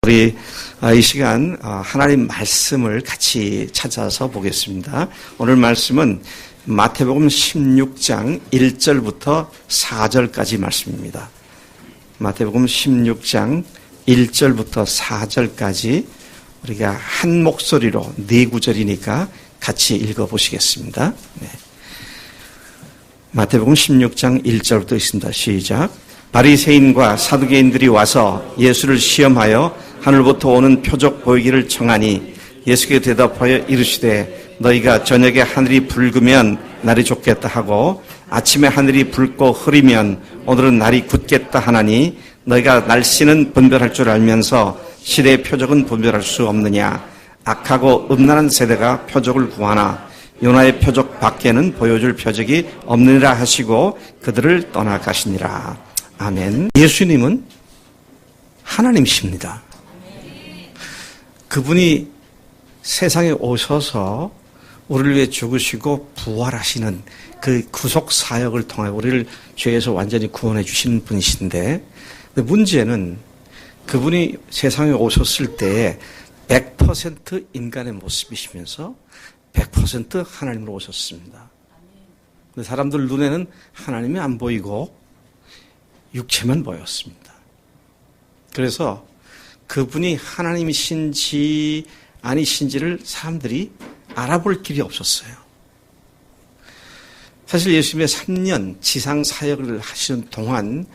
우리 이 시간 하나님 말씀을 같이 찾아서 보겠습니다. 오늘 말씀은 마태복음 16장 1절부터 4절까지 말씀입니다. 마태복음 16장 1절부터 4절까지 우리가 한 목소리로 네 구절이니까 같이 읽어보시겠습니다. 네. 마태복음 16장 1절부터 있습니다. 시작. 바리새인과 사두개인들이 와서 예수를 시험하여 하늘부터 오는 표적 보이기를 청하니 예수께 대답하여 이르시되 너희가 저녁에 하늘이 붉으면 날이 좋겠다 하고 아침에 하늘이 붉고 흐리면 오늘은 날이 굳겠다 하나니 너희가 날씨는 분별할 줄 알면서 시대의 표적은 분별할 수 없느냐. 악하고 음란한 세대가 표적을 구하나 요나의 표적 밖에는 보여줄 표적이 없느니라 하시고 그들을 떠나가시니라. 아멘. 예수님은 하나님이십니다. 그분이 세상에 오셔서 우리를 위해 죽으시고 부활하시는 그 구속 사역을 통해 우리를 죄에서 완전히 구원해 주시는 분이신데, 문제는 그분이 세상에 오셨을 때에 100% 인간의 모습이시면서 100% 하나님으로 오셨습니다. 사람들 눈에는 하나님이 안 보이고 육체만 보였습니다. 그래서 그분이 하나님이신지 아니신지를 사람들이 알아볼 길이 없었어요. 사실 예수님의 3년 지상 사역을 하시는 동안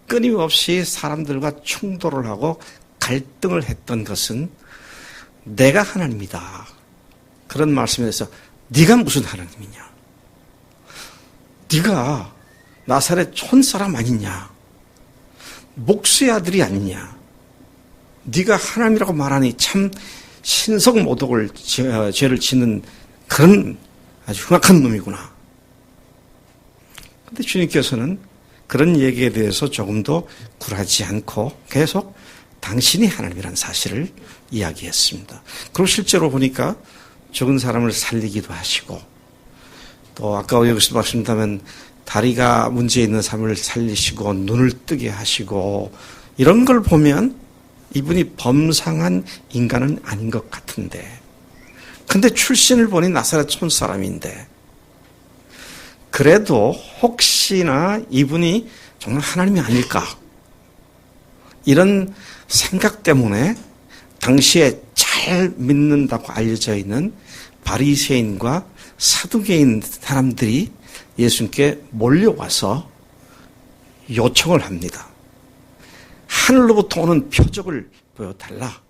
끊임없이 사람들과 충돌을 하고 갈등을 했던 것은 내가 하나님이다. 그런 말씀에서 네가 무슨 하나님이냐? 네가 나사렛 촌사람 아니냐? 목수의 아들이 아니냐? 네가 하나님이라고 말하니 참 신성모독을 죄를 짓는 그런 아주 흉악한 놈이구나. 그런데 주님께서는 그런 얘기에 대해서 조금도 굴하지 않고 계속 당신이 하나님이라는 사실을 이야기했습니다. 그리고 실제로 보니까 죽은 사람을 살리기도 하시고, 또 아까 여기서 말씀드리면 다리가 문제 있는 사람을 살리시고 눈을 뜨게 하시고, 이런 걸 보면 이분이 범상한 인간은 아닌 것 같은데, 근데 출신을 보니 나사렛 촌사람인데, 그래도 혹시나 이분이 정말 하나님이 아닐까, 이런 생각 때문에 당시에 잘 믿는다고 알려져 있는 바리새인과 사두개인 사람들이 예수님께 몰려와서 요청을 합니다. 하늘로부터 오는 표적을 보여달라.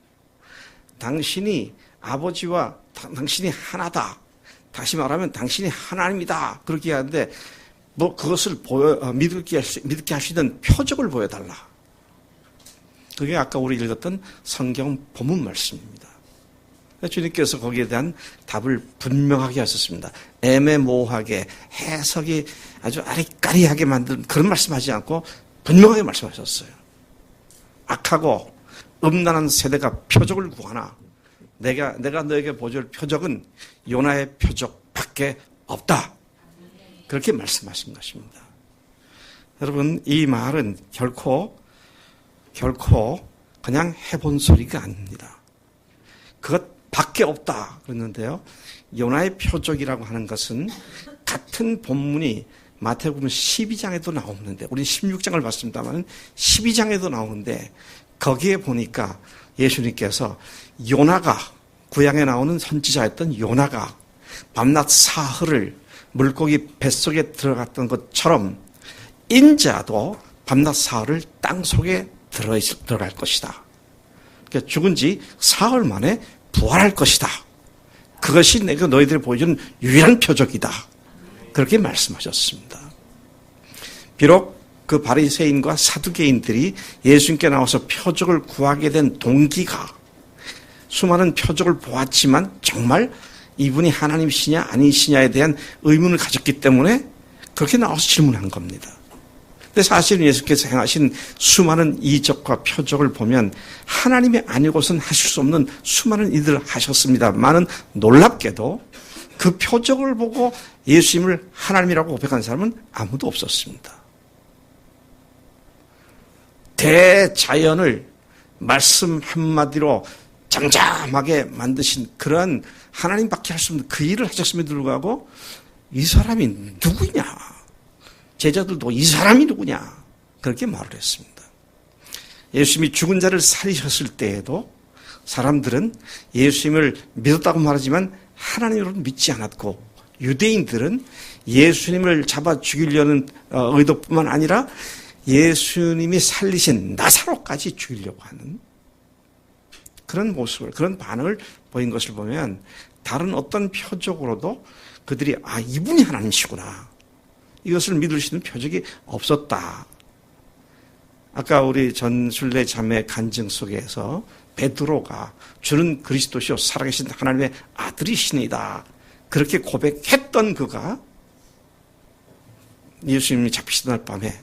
당신이 아버지와 당신이 하나다. 다시 말하면 당신이 하나님이다. 그렇게 하는데 그것을 믿게 할 수 있는 표적을 보여달라. 그게 아까 우리 읽었던 성경 본문 말씀입니다. 주님께서 거기에 대한 답을 분명하게 하셨습니다. 애매모호하게 해석이 아주 아리까리하게 만든 그런 말씀하지 않고 분명하게 말씀하셨어요. 악하고 음란한 세대가 표적을 구하나 내가 너에게 보여줄 표적은 요나의 표적밖에 없다. 그렇게 말씀하신 것입니다. 여러분, 이 말은 결코 그냥 해본 소리가 아닙니다. 그것밖에 없다 그랬는데요. 요나의 표적이라고 하는 것은 같은 본문이 마태복음 12장에도 나오는데, 우리 16장을 봤습니다만 12장에도 나오는데, 거기에 보니까 예수님께서 요나가, 구약에 나오는 선지자였던 요나가 밤낮 사흘을 물고기 뱃속에 들어갔던 것처럼 인자도 밤낮 사흘을 땅속에 들어갈 것이다. 그러니까 죽은 지 사흘 만에 부활할 것이다. 그것이 내가 너희들이 보여주는 유일한 표적이다. 그렇게 말씀하셨습니다. 비록 그 바리새인과 사두개인들이 예수님께 나와서 표적을 구하게 된 동기가 수많은 표적을 보았지만 정말 이분이 하나님이시냐 아니시냐에 대한 의문을 가졌기 때문에 그렇게 나와서 질문한 겁니다. 근데 사실은 예수께서 행하신 수많은 이적과 표적을 보면 하나님이 아니고선 하실 수 없는 수많은 일들을 하셨습니다만은 놀랍게도 그 표적을 보고 예수님을 하나님이라고 고백한 사람은 아무도 없었습니다. 대자연을 말씀 한마디로 잠잠하게 만드신 그런 하나님밖에 할 수 없는 그 일을 하셨음에도 불구하고 이 사람이 누구냐? 제자들도 이 사람이 누구냐? 그렇게 말을 했습니다. 예수님이 죽은 자를 살리셨을 때에도 사람들은 예수님을 믿었다고 말하지만 하나님으로는 믿지 않았고, 유대인들은 예수님을 잡아 죽이려는 의도뿐만 아니라 예수님이 살리신 나사로까지 죽이려고 하는 그런 모습을, 그런 반응을 보인 것을 보면 다른 어떤 표적으로도 그들이 이분이 하나님이시구나, 이것을 믿을 수 있는 표적이 없었다. 아까 우리 전순례 자매 간증 속에서 베드로가 주는 그리스도시요 살아계신 하나님의 아들이시니다, 그렇게 고백했던 그가 예수님이 잡히시던 날 밤에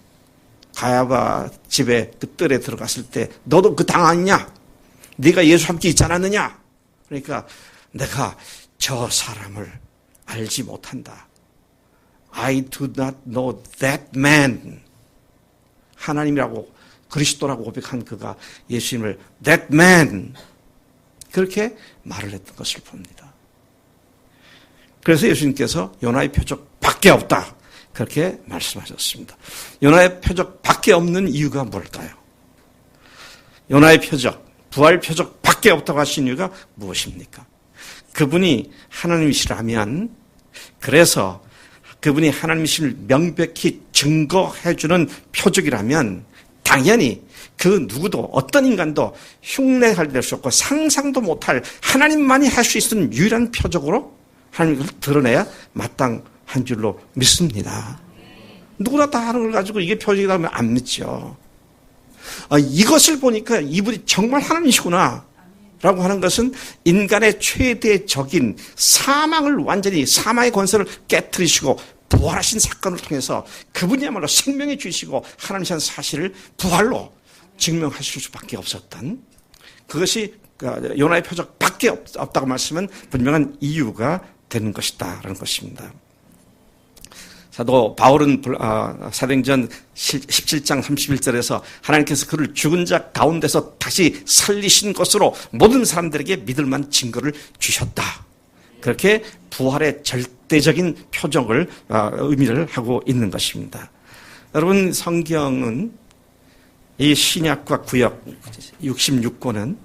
가야바 집에 그 뜰에 들어갔을 때 너도 그 당 아니냐? 네가 예수 함께 있지 않았느냐? 그러니까 내가 저 사람을 알지 못한다. I do not know that man. 하나님이라고 그리스도라고 고백한 그가 예수님을 that man 그렇게 말을 했던 것을 봅니다. 그래서 예수님께서 요나의 표적밖에 없다, 그렇게 말씀하셨습니다. 요나의 표적밖에 없는 이유가 뭘까요? 요나의 표적, 부활 표적밖에 없다고 하신 이유가 무엇입니까? 그분이 하나님이시라면, 그래서 그분이 하나님이심을 명백히 증거해주는 표적이라면 당연히 그 누구도, 어떤 인간도 흉내할 수 없고 상상도 못할 하나님만이 할 수 있는 유일한 표적으로 하나님을 드러내야 마땅한 줄로 믿습니다. 누구나 다 하는 걸 가지고 이게 표적이다 하면 안 믿죠. 이것을 보니까 이분이 정말 하나님이시구나 라고 하는 것은 인간의 최대 적인 사망을 완전히, 사망의 권세를 깨트리시고 부활하신 사건을 통해서 그분이야말로 생명이 주시고 하나님이신 사실을 부활로 증명하실 수밖에 없었던, 그것이 요나의 표적밖에 없다고 말씀은 분명한 이유가 되는 것이다 라는 것입니다. 사도 바울은 사도행전 17장 31절에서 하나님께서 그를 죽은 자 가운데서 다시 살리신 것으로 모든 사람들에게 믿을 만한 증거를 주셨다, 그렇게 부활의 절대적인 표적을 의미를 하고 있는 것입니다. 여러분, 성경은 이 신약과 구약 66권은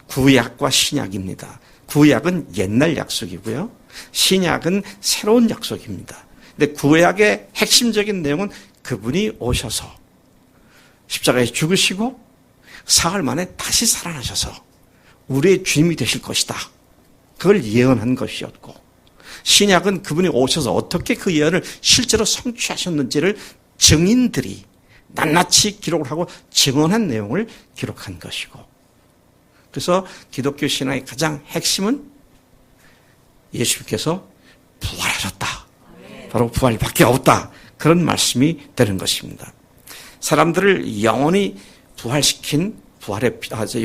구약과 신약입니다. 구약은 옛날 약속이고요, 신약은 새로운 약속입니다. 근데 구약의 핵심적인 내용은 그분이 오셔서 십자가에 죽으시고 사흘 만에 다시 살아나셔서 우리의 주님이 되실 것이다, 그걸 예언한 것이었고, 신약은 그분이 오셔서 어떻게 그 예언을 실제로 성취하셨는지를 증인들이 낱낱이 기록을 하고 증언한 내용을 기록한 것이고, 그래서 기독교 신앙의 가장 핵심은 예수님께서 부활하셨다, 바로 부활밖에 없다, 그런 말씀이 되는 것입니다. 사람들을 영원히 부활시킨,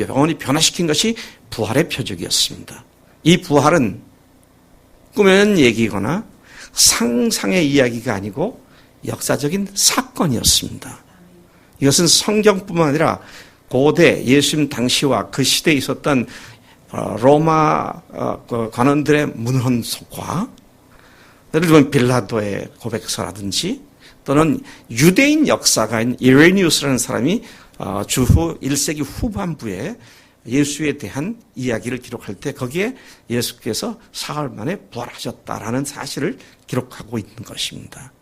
영원히 변화시킨 것이 부활의 표적이었습니다. 이 부활은 꾸며낸 얘기거나 상상의 이야기가 아니고 역사적인 사건이었습니다. 이것은 성경뿐만 아니라 고대 예수님 당시와 그 시대에 있었던 로마 관원들의 문헌서과, 예를 들면 빌라도의 고백서라든지, 또는 유대인 역사가인 이레니우스라는 사람이 주후 1세기 후반부에 예수에 대한 이야기를 기록할 때 거기에 예수께서 사흘 만에 부활하셨다라는 사실을 기록하고 있는 것입니다.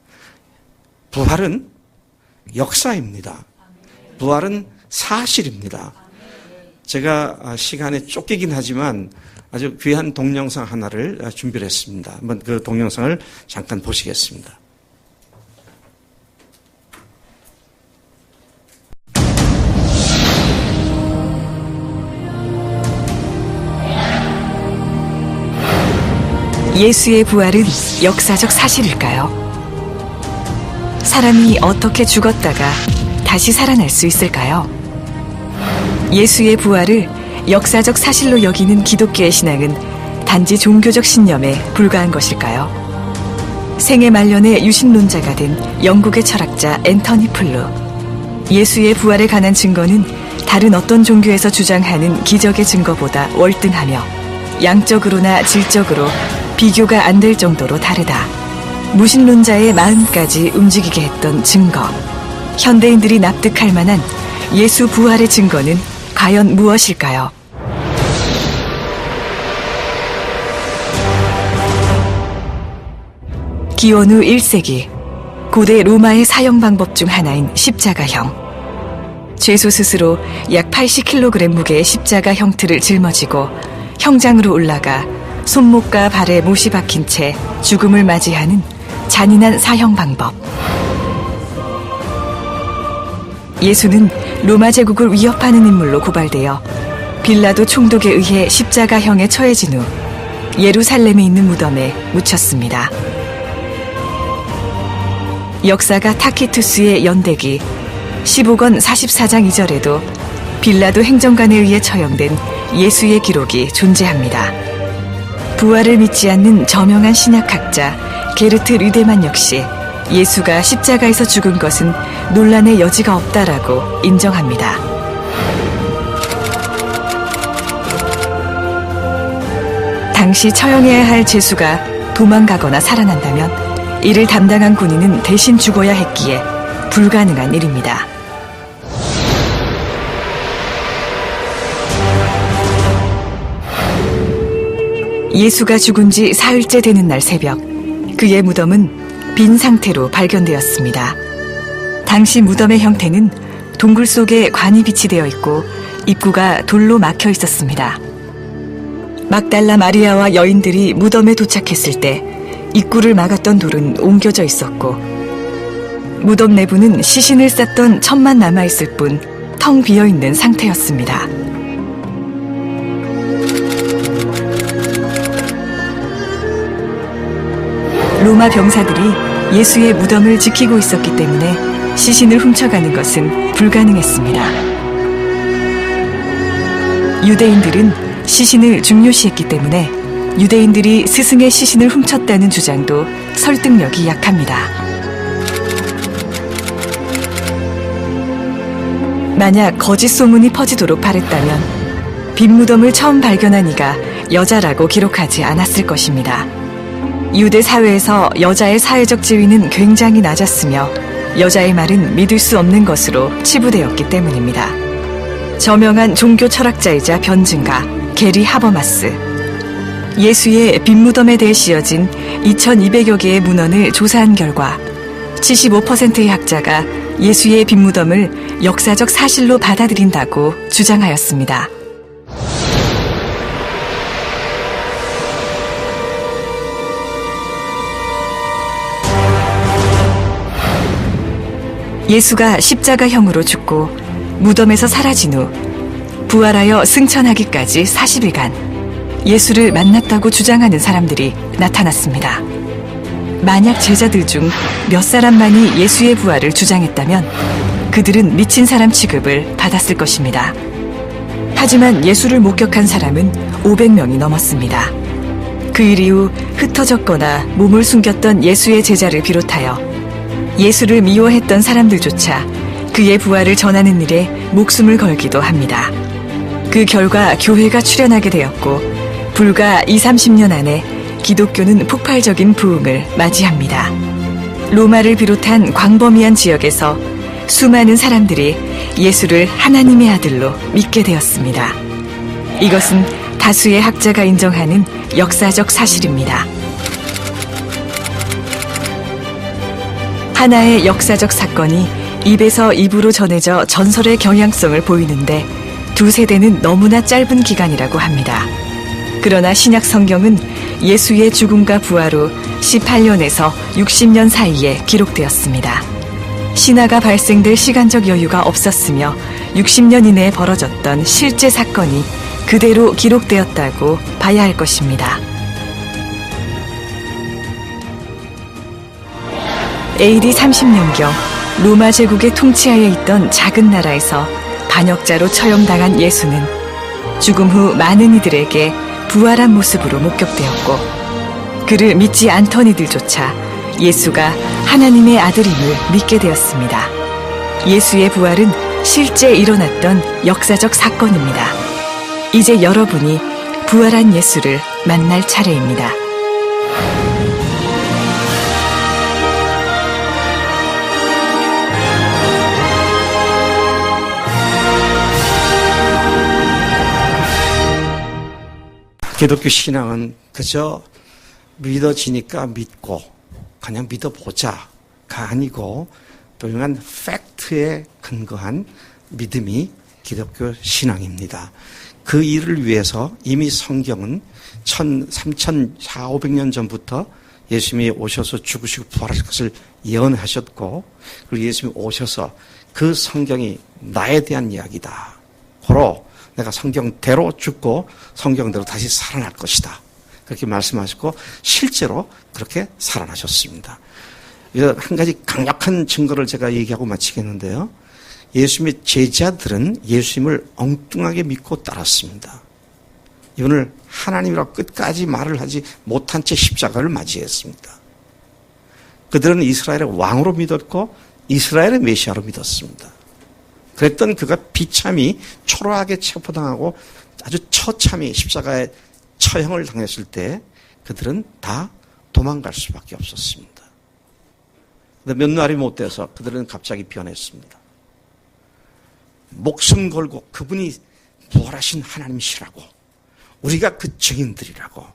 부활은 역사입니다. 부활은 사실입니다. 제가 시간에 쫓기긴 하지만 아주 귀한 동영상 하나를 준비를 했습니다. 한번 그 동영상을 잠깐 보시겠습니다. 예수의 부활은 역사적 사실일까요? 사람이 어떻게 죽었다가 다시 살아날 수 있을까요? 예수의 부활을 역사적 사실로 여기는 기독교의 신앙은 단지 종교적 신념에 불과한 것일까요? 생애 말년에 유신론자가 된 영국의 철학자 앤터니 플루. 예수의 부활에 관한 증거는 다른 어떤 종교에서 주장하는 기적의 증거보다 월등하며 양적으로나 질적으로 비교가 안 될 정도로 다르다. 무신론자의 마음까지 움직이게 했던 증거. 현대인들이 납득할 만한 예수 부활의 증거는 과연 무엇일까요? 기원 후 1세기 고대 로마의 사형 방법 중 하나인 십자가형. 죄수 스스로 약 80kg 무게의 십자가 형틀을 짊어지고 형장으로 올라가 손목과 발에 못이 박힌 채 죽음을 맞이하는 잔인한 사형 방법. 예수는 로마 제국을 위협하는 인물로 고발되어 빌라도 총독에 의해 십자가형에 처해진 후 예루살렘에 있는 무덤에 묻혔습니다. 역사가 타키투스의 연대기 15권 44장 2절에도 빌라도 행정관에 의해 처형된 예수의 기록이 존재합니다. 부활을 믿지 않는 저명한 신약학자 게르트 류데만 역시 예수가 십자가에서 죽은 것은 논란의 여지가 없다라고 인정합니다. 당시 처형해야 할 죄수가 도망가거나 살아난다면 이를 담당한 군인은 대신 죽어야 했기에 불가능한 일입니다. 예수가 죽은 지 사흘째 되는 날 새벽, 그의 무덤은 빈 상태로 발견되었습니다. 당시 무덤의 형태는 동굴 속에 관이 비치되어 있고 입구가 돌로 막혀 있었습니다. 막달라 마리아와 여인들이 무덤에 도착했을 때 입구를 막았던 돌은 옮겨져 있었고 무덤 내부는 시신을 쌌던 천만 남아있을 뿐 텅 비어있는 상태였습니다. 로마 병사들이 예수의 무덤을 지키고 있었기 때문에 시신을 훔쳐가는 것은 불가능했습니다. 유대인들은 시신을 중요시했기 때문에 유대인들이 스승의 시신을 훔쳤다는 주장도 설득력이 약합니다. 만약 거짓 소문이 퍼지도록 바랬다면 빈 무덤을 처음 발견한 이가 여자라고 기록하지 않았을 것입니다. 유대 사회에서 여자의 사회적 지위는 굉장히 낮았으며 여자의 말은 믿을 수 없는 것으로 치부되었기 때문입니다. 저명한 종교 철학자이자 변증가 게리 하버마스, 예수의 빈 무덤에 대해 씌어진 2200여 개의 문헌을 조사한 결과 75%의 학자가 예수의 빈 무덤을 역사적 사실로 받아들인다고 주장하였습니다. 예수가 십자가형으로 죽고 무덤에서 사라진 후 부활하여 승천하기까지 40일간 예수를 만났다고 주장하는 사람들이 나타났습니다. 만약 제자들 중 몇 사람만이 예수의 부활을 주장했다면 그들은 미친 사람 취급을 받았을 것입니다. 하지만 예수를 목격한 사람은 500명이 넘었습니다. 그 일 이후 흩어졌거나 몸을 숨겼던 예수의 제자를 비롯하여 예수를 미워했던 사람들조차 그의 부활을 전하는 일에 목숨을 걸기도 합니다. 그 결과 교회가 출현하게 되었고 불과 20-30년 안에 기독교는 폭발적인 부흥을 맞이합니다. 로마를 비롯한 광범위한 지역에서 수많은 사람들이 예수를 하나님의 아들로 믿게 되었습니다. 이것은 다수의 학자가 인정하는 역사적 사실입니다. 하나의 역사적 사건이 입에서 입으로 전해져 전설의 경향성을 보이는데 두 세대는 너무나 짧은 기간이라고 합니다. 그러나 신약 성경은 예수의 죽음과 부활 후 18년에서 60년 사이에 기록되었습니다. 신화가 발생될 시간적 여유가 없었으며 60년 이내에 벌어졌던 실제 사건이 그대로 기록되었다고 봐야 할 것입니다. AD 30년경 로마 제국의 통치하에 있던 작은 나라에서 반역자로 처형당한 예수는 죽음 후 많은 이들에게 부활한 모습으로 목격되었고 그를 믿지 않던 이들조차 예수가 하나님의 아들임을 믿게 되었습니다. 예수의 부활은 실제 일어났던 역사적 사건입니다. 이제 여러분이 부활한 예수를 만날 차례입니다. 기독교 신앙은 그저 믿어지니까 믿고 그냥 믿어보자가 아니고 분명한 팩트에 근거한 믿음이 기독교 신앙입니다. 그 일을 위해서 이미 성경은 3,400년 전부터 예수님이 오셔서 죽으시고 부활하실 것을 예언하셨고, 그리고 예수님이 오셔서 그 성경이 나에 대한 이야기다. 고로 내가 성경대로 죽고 성경대로 다시 살아날 것이다. 그렇게 말씀하시고 실제로 그렇게 살아나셨습니다. 한 가지 강력한 증거를 제가 얘기하고 마치겠는데요. 예수님의 제자들은 예수님을 엉뚱하게 믿고 따랐습니다. 이분을 하나님이라고 끝까지 말을 하지 못한 채 십자가를 맞이했습니다. 그들은 이스라엘의 왕으로 믿었고 이스라엘의 메시아로 믿었습니다. 그랬던 그가 비참히 초라하게 체포당하고 아주 처참히 십자가에 처형을 당했을 때 그들은 다 도망갈 수밖에 없었습니다. 그런데 몇 날이 못 돼서 그들은 갑자기 변했습니다. 목숨 걸고 그분이 부활하신 하나님이시라고, 우리가 그 증인들이라고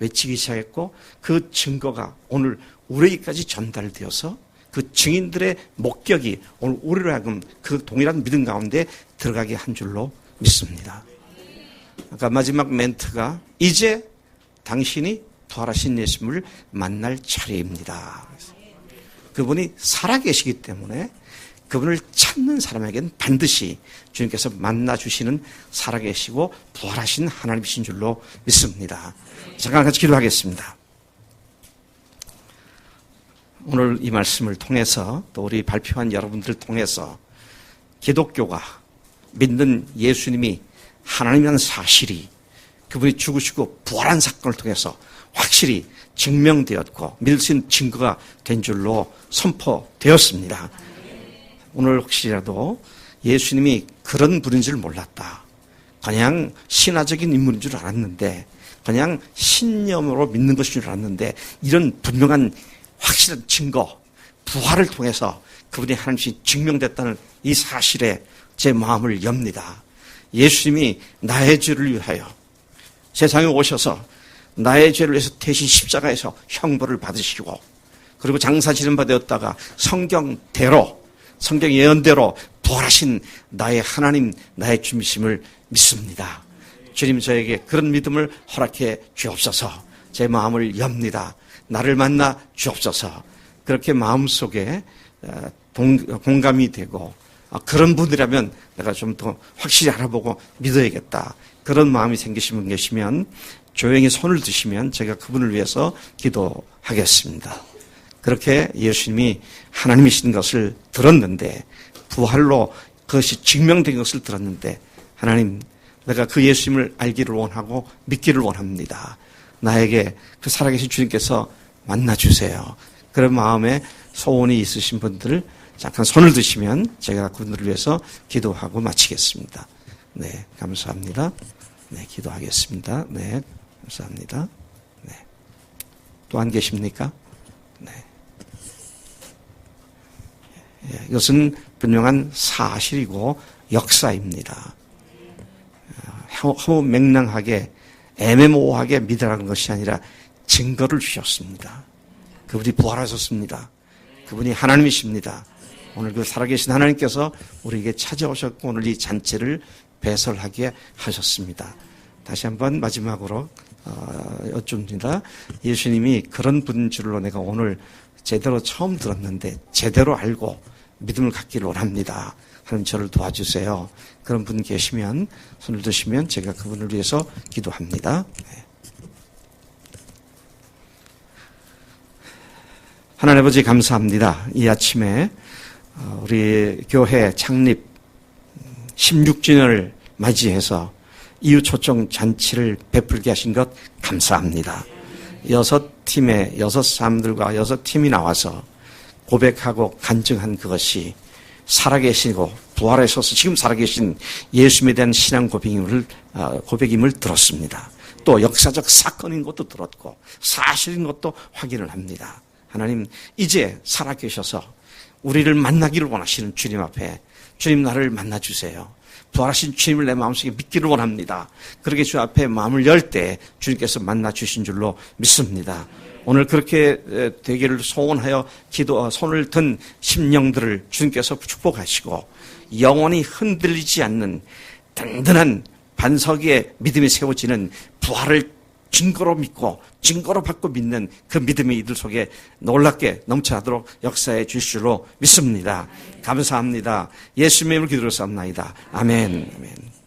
외치기 시작했고, 그 증거가 오늘 우리에게까지 전달되어서 그 증인들의 목격이 오늘 우리로 하여금 그 동일한 믿음 가운데 들어가게 한 줄로 믿습니다. 아까 마지막 멘트가 이제 당신이 부활하신 예수님을 만날 차례입니다. 그분이 살아계시기 때문에 그분을 찾는 사람에게는 반드시 주님께서 만나주시는 살아계시고 부활하신 하나님이신 줄로 믿습니다. 잠깐 같이 기도하겠습니다. 오늘 이 말씀을 통해서 또 우리 발표한 여러분들을 통해서 기독교가 믿는 예수님이 하나님이라는 사실이 그분이 죽으시고 부활한 사건을 통해서 확실히 증명되었고 믿을 수 있는 증거가 된 줄로 선포되었습니다. 오늘 혹시라도 예수님이 그런 분인 줄 몰랐다, 그냥 신화적인 인물인 줄 알았는데, 그냥 신념으로 믿는 것인 줄 알았는데, 이런 분명한 확실한 증거, 부활을 통해서 그분이 하나님이 증명됐다는 이 사실에 제 마음을 엽니다. 예수님이 나의 죄를 위하여 세상에 오셔서 나의 죄를 위해서 대신 십자가에서 형벌을 받으시고, 그리고 장사 지는 바 되었다가 성경대로, 성경 예언대로 부활하신 나의 하나님, 나의 주님이심을 믿습니다. 주님, 저에게 그런 믿음을 허락해 주옵소서. 제 마음을 엽니다. 나를 만나 주옵소서. 그렇게 마음속에 공감이 되고, 그런 분이라면 내가 좀 더 확실히 알아보고 믿어야겠다, 그런 마음이 생기신 분 계시면 조용히 손을 드시면 제가 그분을 위해서 기도하겠습니다. 그렇게 예수님이 하나님이신 것을 들었는데, 부활로 그것이 증명된 것을 들었는데, 하나님, 내가 그 예수님을 알기를 원하고 믿기를 원합니다. 나에게 그 살아계신 주님께서 만나주세요. 그런 마음에 소원이 있으신 분들 잠깐 손을 드시면 제가 그분들을 위해서 기도하고 마치겠습니다. 네, 감사합니다. 네, 기도하겠습니다. 네, 감사합니다. 네. 또 안 계십니까? 네. 이것은 분명한 사실이고 역사입니다. 허무맹랑하게 애매모호하게 믿으라는 것이 아니라 증거를 주셨습니다. 그분이 부활하셨습니다. 그분이 하나님이십니다. 오늘 그 살아계신 하나님께서 우리에게 찾아오셨고 오늘 이 잔치를 배설하게 하셨습니다. 다시 한번 마지막으로 여쭙니다. 예수님이 그런 분인 줄로 내가 오늘 제대로 처음 들었는데 제대로 알고 믿음을 갖기를 원합니다. 하나님 저를 도와주세요. 그런 분 계시면 손을 드시면 제가 그분을 위해서 기도합니다. 네. 하나님 아버지 감사합니다. 이 아침에 우리 교회 창립 16주년을 맞이해서 이웃초청 잔치를 베풀게 하신 것 감사합니다. 6팀의 6사람들과 6팀이 나와서 고백하고 간증한 그것이 살아계시고 부활하셔서 지금 살아계신 예수님에 대한 신앙 고백임을 들었습니다. 또 역사적 사건인 것도 들었고 사실인 것도 확인을 합니다. 하나님, 이제 살아계셔서 우리를 만나기를 원하시는 주님 앞에 주님 나를 만나주세요. 부활하신 주님을 내 마음속에 믿기를 원합니다. 그렇게 주 앞에 마음을 열 때 주님께서 만나주신 줄로 믿습니다. 오늘 그렇게 되기를 소원하여 손을 든 심령들을 주님께서 축복하시고 영원히 흔들리지 않는 든든한 반석 위에 믿음이 세워지는 부활을 증거로 믿고 증거로 받고 믿는 그 믿음의 이들 속에 놀랍게 넘쳐나도록 역사해 주실 줄로 믿습니다. 감사합니다. 예수님의 이름으로 기도를 쌉나이다. 아멘. 아멘.